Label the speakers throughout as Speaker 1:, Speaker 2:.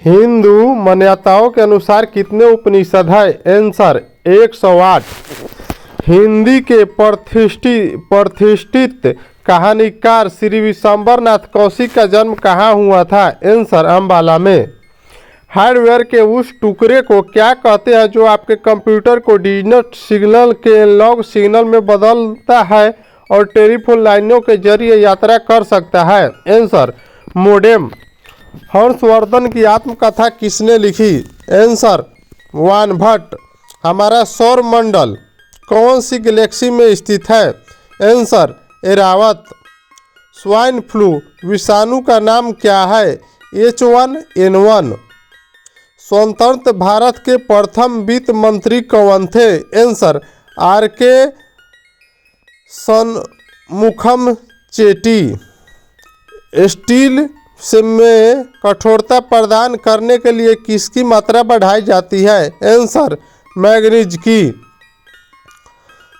Speaker 1: हिंदू मान्यताओं के अनुसार कितने उपनिषद है? आंसर 108। हिंदी के प्रतिष्ठित कहानीकार श्री विशंबर नाथ कौशिक का जन्म कहाँ हुआ था? आंसर अम्बाला में। हार्डवेयर के उस टुकड़े को क्या कहते हैं जो आपके कंप्यूटर को डिजिटल सिग्नल के एनालॉग सिग्नल में बदलता है और टेलीफोन लाइनों के जरिए यात्रा कर सकता है? Answer modem. हर्षवर्धन की आत्मकथा किसने लिखी? आंसर वान भट्ट। हमारा सौर मंडल कौन सी गैलेक्सी में स्थित है? आंसर एरावत। स्वाइन फ्लू विषाणु का नाम क्या है? H1N1। स्वतंत्र भारत के प्रथम वित्त मंत्री कौन थे? Answer RK Shanmukham Chetty. Steel से में कठोरता प्रदान करने के लिए किसकी मात्रा बढ़ाई जाती है? आंसर मैग्नीज की।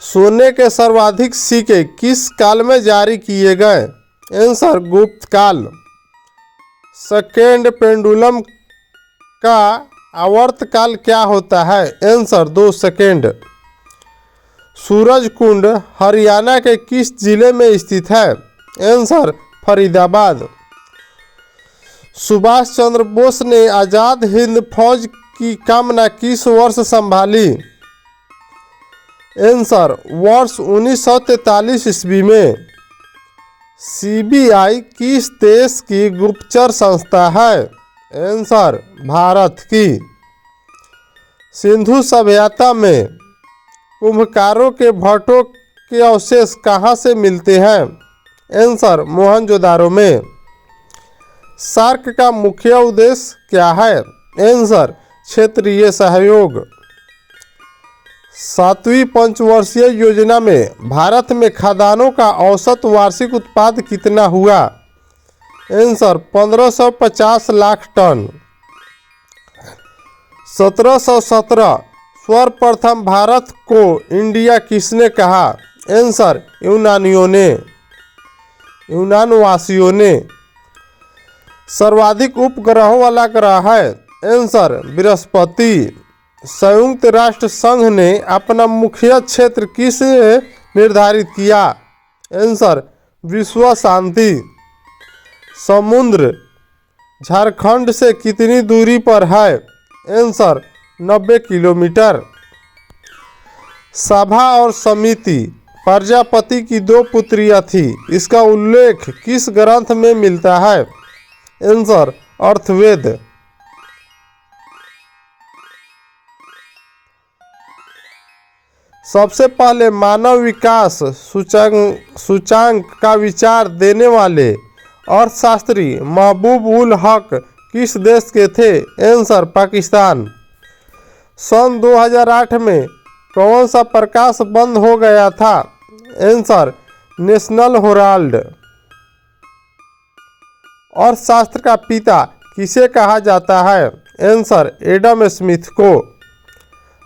Speaker 1: सोने के सर्वाधिक सिक्के किस काल में जारी किए गए? आंसर गुप्त काल। सेकेंड पेंडुलम का आवर्तकाल क्या होता है? Answer 2 second. सूरज कुंड हरियाणा के किस जिले में स्थित है? आंसर फरीदाबाद। सुभाष चंद्र बोस ने आज़ाद हिंद फौज की कामना किस वर्ष संभाली? आंसर वर्ष 1943 ईस्वी में। CBI किस देश की गुप्तचर संस्था है? आंसर भारत की। सिंधु सभ्यता में कुम्भकारों के भट्टों के अवशेष कहाँ से मिलते हैं? आंसर मोहनजोदारो में। सार्क का मुख्य उद्देश्य क्या है? आंसर क्षेत्रीय सहयोग। 7वीं पंचवर्षीय योजना में भारत में खाद्यान्नों का औसत वार्षिक उत्पाद कितना हुआ? Answer 1550 lakh ton. 1717 सर्वप्रथम भारत को इंडिया किसने कहा? आंसर यूनानवासियों ने। सर्वाधिक उपग्रहों वाला ग्रह है? आंसर बृहस्पति। संयुक्त राष्ट्र संघ ने अपना मुख्य क्षेत्र किस निर्धारित किया? आंसर विश्व शांति। समुद्र झारखंड से कितनी दूरी पर है? Answer 90 kilometre. सभा और समिति प्रजापति की 2 पुत्रियां थी। इसका उल्लेख किस ग्रंथ में मिलता है? आंसर अर्थवेद। सबसे पहले मानव विकास सूचांक का विचार देने वाले अर्थशास्त्री महबूब उल हक किस देश के थे? आंसर पाकिस्तान। सन 2008 में कौन सा प्रकाश बंद हो गया था? Answer national Herald. अर्थशास्त्र का पिता किसे कहा जाता है? आंसर एडम स्मिथ को।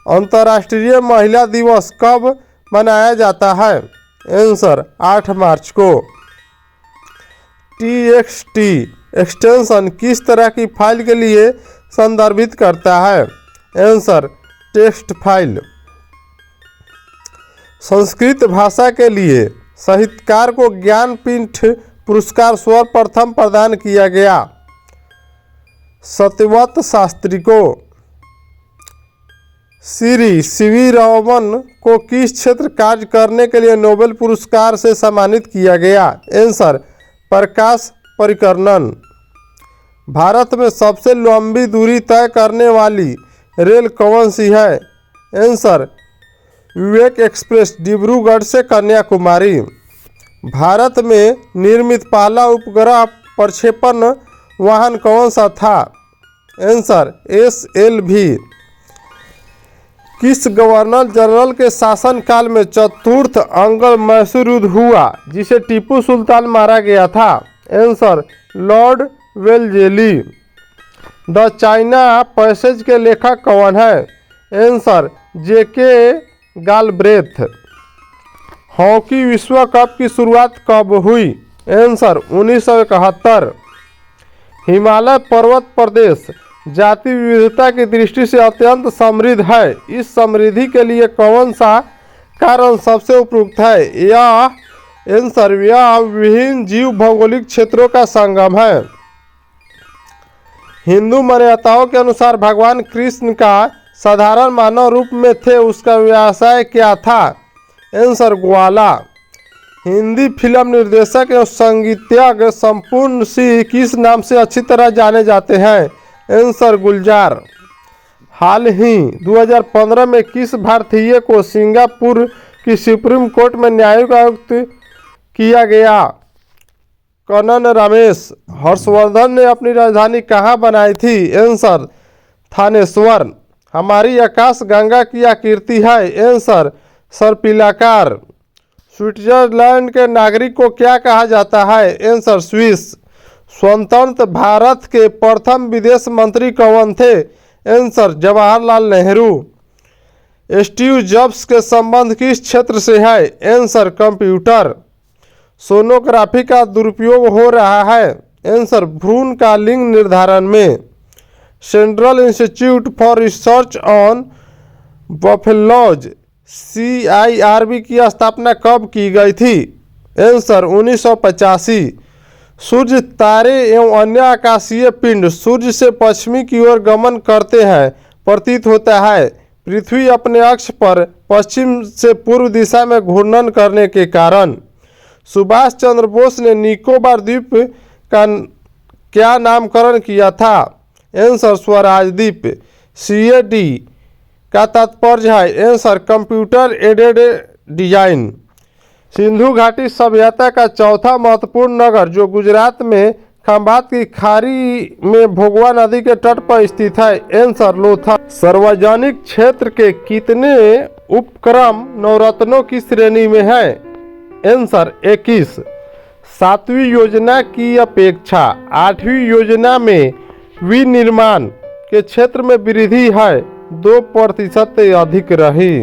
Speaker 1: अंतर्राष्ट्रीय महिला दिवस कब मनाया जाता है? आंसर 8 मार्च को। TXT एक्सटेंशन किस तरह की फाइल के लिए संदर्भित करता है? Answer text file. संस्कृत भाषा के लिए साहित्यकार को ज्ञानपीठ पुरस्कार सर्वप्रथम प्रदान किया गया? सत्यव्रत शास्त्री को। श्री CV रामन को किस क्षेत्र कार्य करने के लिए नोबेल पुरस्कार से सम्मानित किया गया? आंसर प्रकाश परिकर्णन। भारत में सबसे लंबी दूरी तय करने वाली रेल कौन सी है? आंसर विवेक एक्सप्रेस डिब्रूगढ़ से कन्याकुमारी। भारत में निर्मित पहला उपग्रह प्रक्षेपण वाहन कौन सा था? Answer SLV। किस गवर्नर जनरल के शासनकाल में चतुर्थ अंग्ल मैसूर युद्ध हुआ जिसे टीपू सुल्तान मारा गया था? Answer Lord Wellesley. The China passage के लेखक कौन है? Answer JK Galbraith. हॉकी विश्व कप की शुरुआत कब हुई? आंसर 1971। हिमालय पर्वत प्रदेश जाति विविधता की दृष्टि से अत्यंत समृद्ध है। इस समृद्धि के लिए कौन सा कारण सबसे उपयुक्त है? यह आंसर यह विभिन्न जीव भौगोलिक क्षेत्रों का संगम है। हिंदू मान्यताओं के अनुसार भगवान कृष्ण का साधारण मानव रूप में थे, उसका व्यवसाय क्या था? आंसर ग्वाला। हिंदी फिल्म निर्देशक एवं संगीतज्ञ संपूर्ण सिंह किस नाम से अच्छी तरह जाने जाते हैं? आंसर गुलजार। हाल ही 2015 में किस भारतीय को सिंगापुर की सुप्रीम कोर्ट में न्यायिक आयुक्त किया गया? कनन रमेश। हर्षवर्धन ने अपनी राजधानी कहाँ बनाई थी? आंसर थानेश्वर। हमारी आकाश गंगा की आकृति है? आंसर सर्पिलाकार। स्विट्जरलैंड के नागरिक को क्या कहा जाता है? Answer Swiss. स्वतंत्र भारत के प्रथम विदेश मंत्री कौन थे? Answer Jawaharlal Nehru. Steve jobs के संबंध किस क्षेत्र से है? Answer computer. सोनोग्राफी का दुरुपयोग हो रहा है? आंसर भ्रूण का लिंग निर्धारण में। Central institute for research on buffaloes CIRB की स्थापना कब की गई थी? आंसर 1985। सूर्य, तारे एवं अन्य आकाशीय पिंड सूर्य से पश्चिमी की ओर गमन करते हैं। प्रतीत होता है पृथ्वी अपने अक्ष पर पश्चिम से पूर्व दिशा में घूर्णन करने के कारण। सुभाष चंद्र बोस ने निकोबार द्वीप का क्या नामकरण किया था? आंसर स्वराज द्वीप। CAD का तात्पर्य है? Answer computer aided design. Sindhu घाटी सभ्यता का चौथा महत्वपूर्ण नगर जो गुजरात में खंभात की खाड़ी में भोगवा नदी के तट पर स्थित है? आंसर लोथल। सार्वजनिक क्षेत्र के कितने उपक्रम नवरत्नों की श्रेणी में है? आंसर 21। 7वीं योजना की अपेक्षा 8वीं योजना में विनिर्माण के क्षेत्र में वृद्धि है 2% अधिक रही।